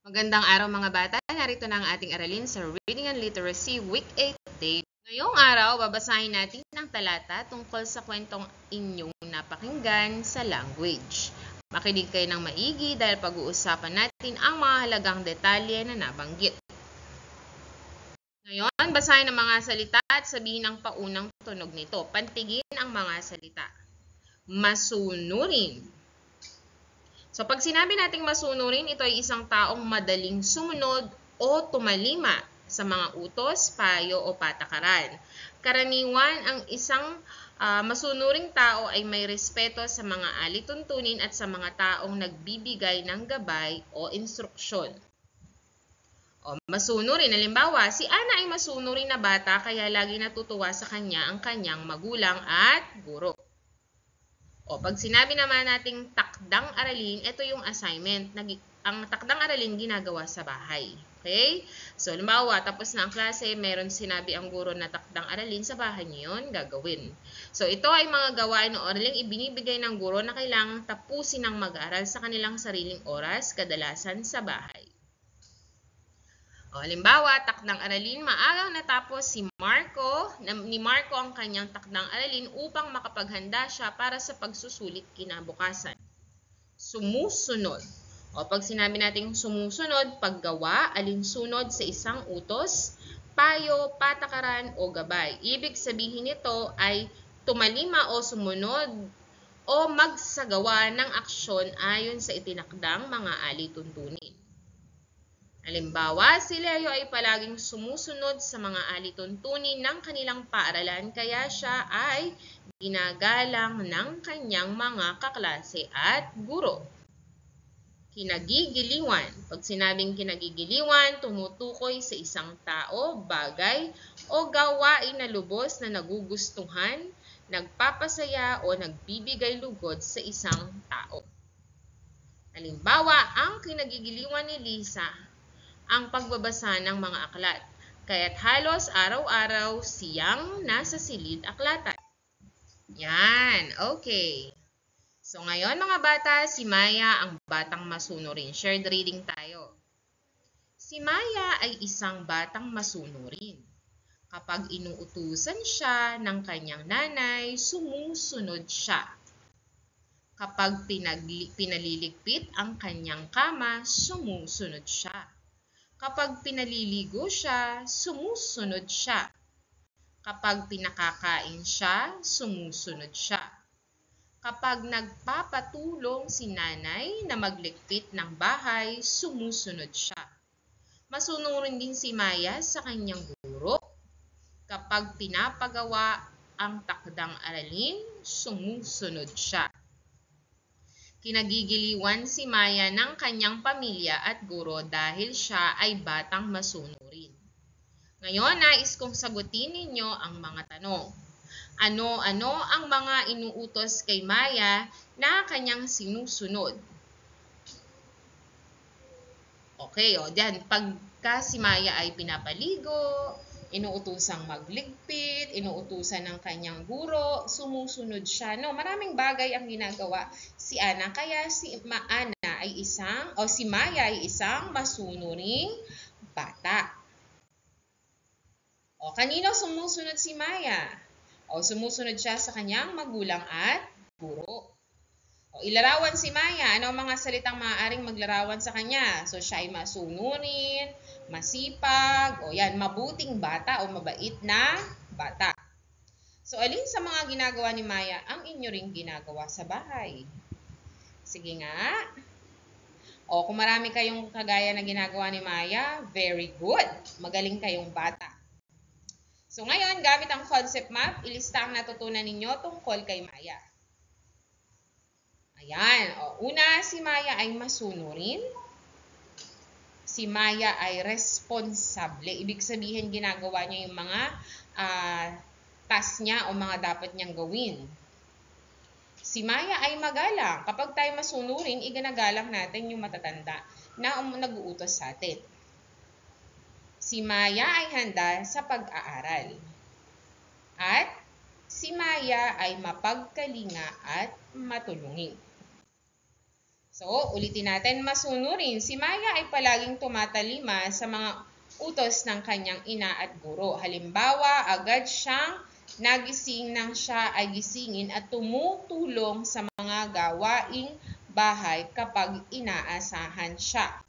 Magandang araw mga bata, narito na ang ating aralin sa Reading and Literacy Week 8 Day. Ngayong araw, babasahin natin ang talata tungkol sa kwentong inyong napakinggan sa language. Makinig kayo ng maigi dahil pag-uusapan natin ang mga halagang detalye na nabanggit. Ngayon, basahin ang mga salita at sabihin ang paunang tunog nito. Pantigin ang mga salita. Masunurin. So, pag sinabi nating masunurin, ito ay isang taong madaling sumunod o tumalima sa mga utos, payo o patakaran. Karaniwan, ang isang masunuring tao ay may respeto sa mga alituntunin at sa mga taong nagbibigay ng gabay o instruksyon. O, masunurin. Halimbawa, si Ana ay masunurin na bata kaya lagi natutuwa sa kanya ang kanyang magulang at guro. O, pag sinabi naman nating takdang aralin, ito yung assignment. Ang takdang aralin ginagawa sa bahay. Okay? So, halimbawa, tapos na ang klase, meron sinabi ang guro na takdang aralin, sa bahay niyo yun gagawin. So, ito ay mga gawain o araling ibinibigay ng guro na kailangang tapusin ng mag-aaral sa kanilang sariling oras, kadalasan sa bahay. O, halimbawa, takdang aralin, maagang natapos ni Marco ang kanyang takdang aralin upang makapaghanda siya para sa pagsusulit kinabukasan. Sumusunod. O, pag sinabi natin sumusunod, paggawa, alinsunod sa isang utos, payo, patakaran o gabay. Ibig sabihin nito ay tumalima o sumunod o magsagawa ng aksyon ayon sa itinakdang mga alituntunin. Halimbawa, si Leo ay palaging sumusunod sa mga alituntunin ng kanilang paaralan kaya siya ay ginagalang ng kanyang mga kaklase at guro. Kinagigiliwan. Pag sinabing kinagigiliwan, tumutukoy sa isang tao, bagay o gawain na lubos na nagugustuhan, nagpapasaya o nagbibigay lugod sa isang tao. Halimbawa, ang kinagigiliwan ni Lisa ang pagbabasa ng mga aklat, kaya't halos araw-araw siyang nasa silid aklatan. Yan, okay. So ngayon mga bata, si Maya ang batang masunurin. Shared reading tayo. Si Maya ay isang batang masunurin. Kapag inuutusan siya ng kanyang nanay, sumusunod siya. Kapag pinaliligpit ang kanyang kama, sumusunod siya. Kapag pinaliligo siya, sumusunod siya. Kapag pinakakain siya, sumusunod siya. Kapag nagpapatulong si nanay na magligpit ng bahay, sumusunod siya. Masunurin din si Maya sa kanyang guro. Kapag pinapagawa ang takdang aralin, sumusunod siya. Kinagigiliwan si Maya ng kanyang pamilya at guro dahil siya ay batang masunurin. Ngayon, nais kong sagutin ninyo ang mga tanong. Ano-ano ang mga inuutos kay Maya na kanyang sinusunod? Okay, diyan. Pagka si Maya ay pinapaligo, inuutosang magligpit, inuutosan ng kanyang guro, sumusunod siya. No, maraming bagay ang ginagawa si Ana. Kaya si Maya ay isang masunuring bata. O, kanino sumusunod si Maya? O, sumusunod siya sa kanyang magulang at guro. O, ilarawan si Maya. Ano ang mga salitang maaaring maglarawan sa kanya? So, siya ay masunurin, masipag, o yan, mabuting bata o mabait na bata. So, alin sa mga ginagawa ni Maya ang inyo ring ginagawa sa bahay? Sige nga. O, kung marami kayong kagaya na ginagawa ni Maya, very good. Magaling kayong bata. So, ngayon, gamit ang concept map, ilista ang natutunan ninyo tungkol kay Maya. Ayan. O, una, si Maya ay masunurin. Si Maya ay responsable. Ibig sabihin, ginagawa niya yung mga task niya o mga dapat niyang gawin. Si Maya ay magalang. Kapag tayo masunurin, iginagalang natin yung matatanda na nag-uutos sa atin. Si Maya ay handa sa pag-aaral. At si Maya ay mapagkalinga at matulungin. So, ulitin natin, masunurin. Si Maya ay palaging tumatalima sa mga utos ng kanyang ina at guro. Halimbawa, agad siyang nagising nang siya ay gisingin at tumutulong sa mga gawaing bahay kapag inaasahan siya.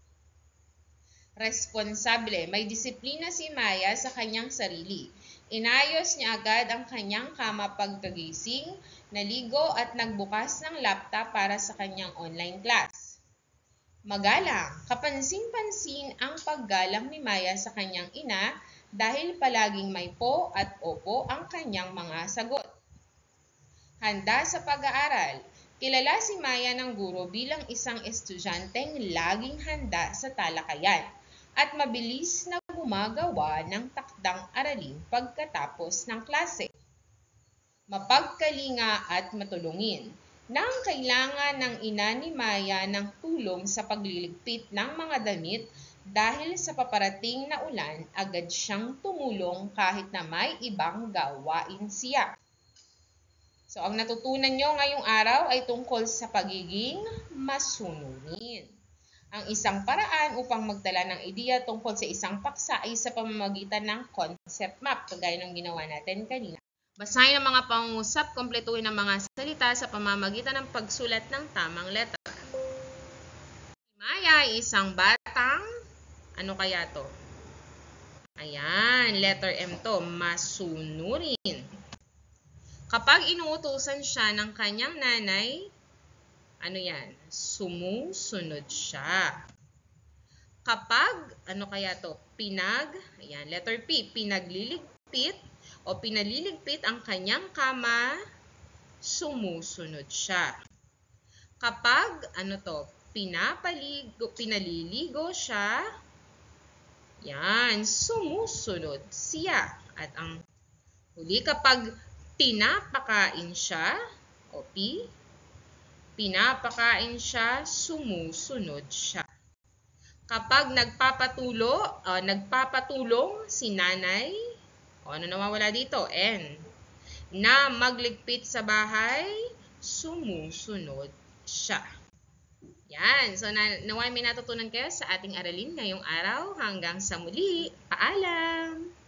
Responsable. May disiplina si Maya sa kanyang sarili. Inayos niya agad ang kanyang kama pagkagising, naligo at nagbukas ng laptop para sa kanyang online class. Magalang. Kapansin-pansin ang paggalang ni Maya sa kanyang ina dahil palaging may po at opo ang kanyang mga sagot. Handa sa pag-aaral. Kilala si Maya ng guro bilang isang estudyanteng laging handa sa talakayan at mabilis na gumagawa ng takdang aralin pagkatapos ng klase. Mapagkalinga at matulungin. Nang kailangan ng ina ni Maya ng tulong sa pagliligpit ng mga damit dahil sa paparating na ulan, agad siyang tumulong kahit na may ibang gawain siya. So, ang natutunan nyo ngayong araw ay tungkol sa pagiging masunurin. Ang isang paraan upang magtala ng ideya tungkol sa isang paksa ay sa pamamagitan ng concept map, kagaya ng ginawa natin kanina. Basahin ang mga pangungusap, kompletuhin ang mga salita sa pamamagitan ng pagsulat ng tamang letra. Si Maya ay isang batang, ano kaya to? Ayan, letter M to, masunurin. Kapag inuutusan siya ng kanyang nanay, ano yan? Sumusunod siya. Kapag, ano kaya to? Ayan, letter P, pinagliligpit o pinaliligpit ang kanyang kama, sumusunod siya. Kapag, ano to? Pinaliligo siya, yan, sumusunod siya. At ang huli, kapag pinapakain siya, o P, pinapakain siya, sumusunod siya. Kapag nagpapatulong si nanay, o ano nawawala dito? N. Na magligpit sa bahay, sumusunod siya. Yan. So, naway may natutunan kayo sa ating aralin ngayong araw. Hanggang sa muli. Paalam!